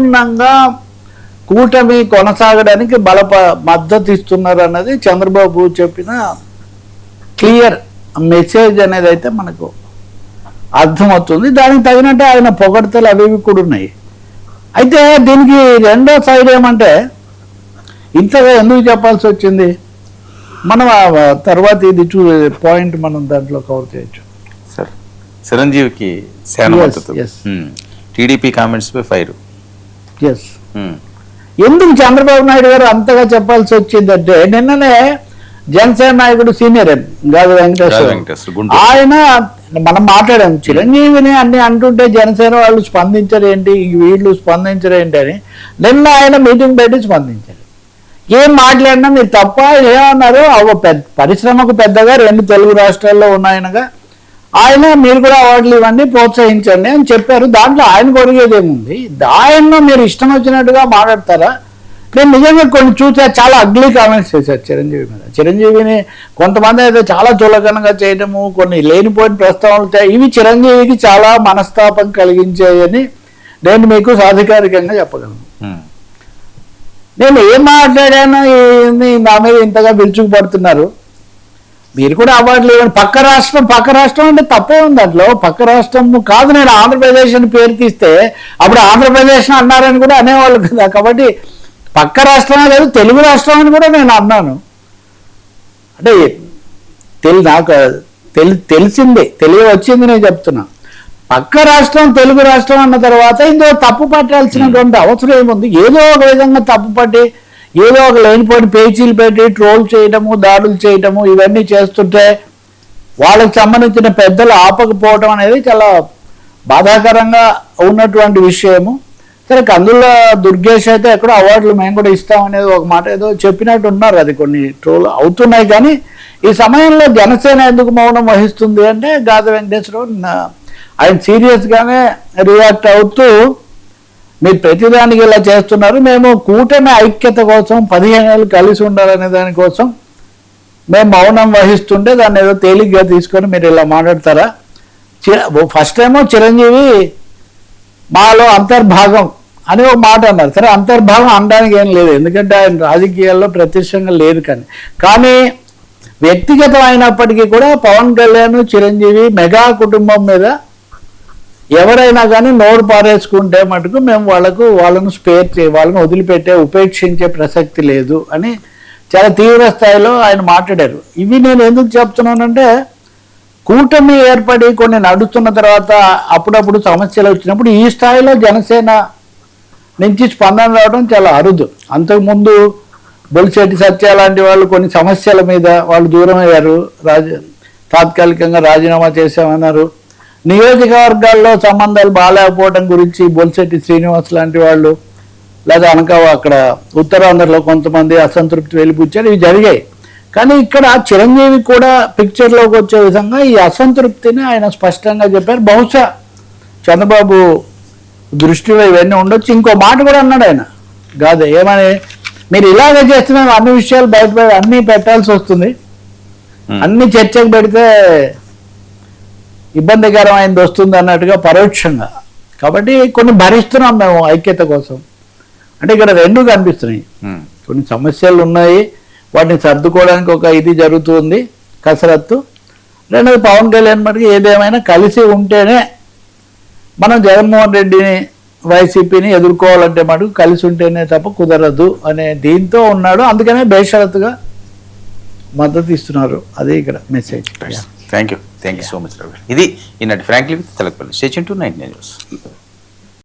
సంపూర్ణంగా కూటమి కొనసాగడానికి మద్దతు ఇస్తున్నారు అన్నది చంద్రబాబు చెప్పిన క్లియర్ మెసేజ్ అనేది అయితే మనకు అర్థమవుతుంది. దానికి తగినట్టు ఆయన పొగడ్తలు అవి కూడా ఉన్నాయి. అయితే దీనికి రెండో సైడ్ ఏమంటే ఇంతగా ఎందుకు చెప్పాల్సి వచ్చింది, మనం తర్వాత ఇది పాయింట్ మనం దాంట్లో కవర్ చేయొచ్చు. సార్, చిరంజీవికి టీడీపీ కామెంట్స్ పై ఫైర్. ఎస్, ఎందుకు చంద్రబాబు నాయుడు గారు అంతగా చెప్పాల్సి వచ్చిందంటే నిన్ననే జనసేన నాయకుడు సీనియర్ గాది వెంకటేశ్వర ఆయన మనం మాట్లాడాం, చిరంజీవిని అన్ని అంటుంటే జనసేన వాళ్ళు స్పందించరేంటి, వీళ్ళు స్పందించరేంటి అని. నిన్న ఆయన మీటింగ్ పెట్టి స్పందించారు. ఏం మాట్లాడినా మీరు తప్ప ఏమన్నారు, పరిశ్రమకు పెద్దగా 2 తెలుగు రాష్ట్రాల్లో ఉన్నాయనగా ఆయన మీరు కూడా అవార్డులు ఇవ్వండి, ప్రోత్సహించండి అని చెప్పారు. దాంట్లో ఆయన కొరిగేది ఏముంది, ఆయన్ను మీరు ఇష్టం వచ్చినట్టుగా మాట్లాడతారా? నేను నిజంగా కొన్ని చూసా, చాలా అగ్లీ కామెంట్స్ చేశారు చిరంజీవి మీద. చిరంజీవిని కొంతమంది అయితే చాలా చులకనగా చేయడము, కొన్ని లేనిపోయిన ప్రస్తావనలు, ఇవి చిరంజీవికి చాలా మనస్తాపం కలిగించాయని నేను మీకు సాధికారికంగా చెప్పగలను. నేను ఏం మాట్లాడాను, నా మీద ఇంతగా విరుచుకుపడుతున్నారు, మీరు కూడా అవార్డులు ఇవ్వండి. పక్క రాష్ట్రం అంటే తప్పే ఉంది దాంట్లో. పక్క రాష్ట్రం కాదు, నేను ఆంధ్రప్రదేశ్ అని పేరు తీస్తే అప్పుడు ఆంధ్రప్రదేశ్ అన్నారని కూడా అనేవాళ్ళు కదా. కాబట్టి పక్క రాష్ట్రమే కాదు, తెలుగు రాష్ట్రం అని కూడా నేను అన్నాను. అంటే నాకు తెలిసిందే, వచ్చింది నేను చెప్తున్నా. పక్క రాష్ట్రం తెలుగు రాష్ట్రం అన్న తర్వాత ఇందులో తప్పు పట్టాల్సినటువంటి అవసరం ఏముంది? ఏదో ఒక విధంగా తప్పు పట్టి ఏదో ఒక లేనిపోయిన పేచీలు పెట్టి ట్రోల్ చేయడము, దాడులు చేయడము, ఇవన్నీ చేస్తుంటే వాళ్ళకి సంబంధించిన పెద్దలు ఆపకపోవడం అనేది చాలా బాధాకరంగా ఉన్నటువంటి విషయము. సరే, కందుల దుర్గేష్ అయితే ఎక్కడో అవార్డులు మేము కూడా ఇస్తామనేది ఒక మాట ఏదో చెప్పినట్టు ఉన్నారు. అది కొన్ని ట్రోల్ అవుతున్నాయి. కానీ ఈ సమయంలో జనసేన ఎందుకు మౌనం వహిస్తుంది అంటే గాది వెంకటేశ్వరరావు ఆయన సీరియస్గానే రియాక్ట్ అవుతూ, మీరు ప్రతిదానికి ఇలా చేస్తున్నారు, మేము కూటమి ఐక్యత కోసం 15 ఏళ్ళు కలిసి ఉండాలనే దానికోసం మేము మౌనం వహిస్తుంటే దాన్ని ఏదో తేలిగ్గా తీసుకొని మీరు ఇలా మాట్లాడతారా? ఫస్ట్ ఏమో చిరంజీవి మాలో అంతర్భాగం అని ఒక మాట అన్నారు. సరే, అంతర్భాగం అనడానికి ఏం లేదు, ఎందుకంటే ఆయన రాజకీయాల్లో ప్రత్యక్షంగా లేదు. కానీ వ్యక్తిగతం అయినప్పటికీ కూడా పవన్ కళ్యాణ్, చిరంజీవి మెగా కుటుంబం మీద ఎవరైనా కానీ నోరు పారేసుకుంటే మటుకు మేము వాళ్ళను వాళ్ళను వదిలిపెట్టే, ఉపేక్షించే ప్రసక్తి లేదు అని చాలా తీవ్ర స్థాయిలో ఆయన మాట్లాడారు. ఇవి నేను ఎందుకు చెప్తున్నానంటే, కూటమి ఏర్పడి కొన్ని నడుస్తున్న తర్వాత అప్పుడప్పుడు సమస్యలు వచ్చినప్పుడు ఈ స్థాయిలో జనసేన నుంచి స్పందన రావడం చాలా అరుదు. అంతకుముందు బొలిశెట్టి సత్య లాంటి వాళ్ళు కొన్ని సమస్యల మీద వాళ్ళు దూరం అయ్యారు, తాత్కాలికంగా రాజీనామా చేశామన్నారు. నియోజకవర్గాల్లో సంబంధాలు బాగాలేకపోవడం గురించి బొలిశెట్టి శ్రీనివాస్ లాంటి వాళ్ళు, లేదా అక్కడ ఉత్తరాంధ్రలో కొంతమంది అసంతృప్తి వెలిపుచ్చారు, ఇవి జరిగాయి. కానీ ఇక్కడ చిరంజీవి కూడా పిక్చర్లోకి వచ్చే విధంగా ఈ అసంతృప్తిని ఆయన స్పష్టంగా చెప్పారు. బహుశా చంద్రబాబు దృష్టిలో ఇవన్నీ ఉండొచ్చు. ఇంకో మాట కూడా అన్నాడు ఆయన, కాదు ఏమని, మీరు ఇలాగే చేస్తే మేము అన్ని విషయాలు అన్నీ పెట్టాల్సి వస్తుంది, అన్ని చర్చకు పెడితే ఇబ్బందికరమైనది వస్తుంది అన్నట్టుగా పరోక్షంగా. కాబట్టి కొన్ని భరిస్తున్నాం మేము ఐక్యత కోసం. అంటే ఇక్కడ రెండు కనిపిస్తున్నాయి, కొన్ని సమస్యలు ఉన్నాయి, వాటిని సర్దుకోవడానికి ఒక ఇది జరుగుతుంది కసరత్తు. రెండోది పవన్ కళ్యాణ్ మటుకు ఏదేమైనా కలిసి ఉంటేనే మనం జగన్మోహన్ రెడ్డిని, వైసీపీని ఎదుర్కోవాలంటే మటుకు కలిసి ఉంటేనే తప్ప కుదరదు అనే దీంతో ఉన్నాడు. అందుకనే బేషరతుగా మద్దతు ఇస్తున్నారు. అదే ఇక్కడ message. Thank you so much Ravi. ఇది ఈనాటి frankly with Telakapalli. Stay tuned to 99 news.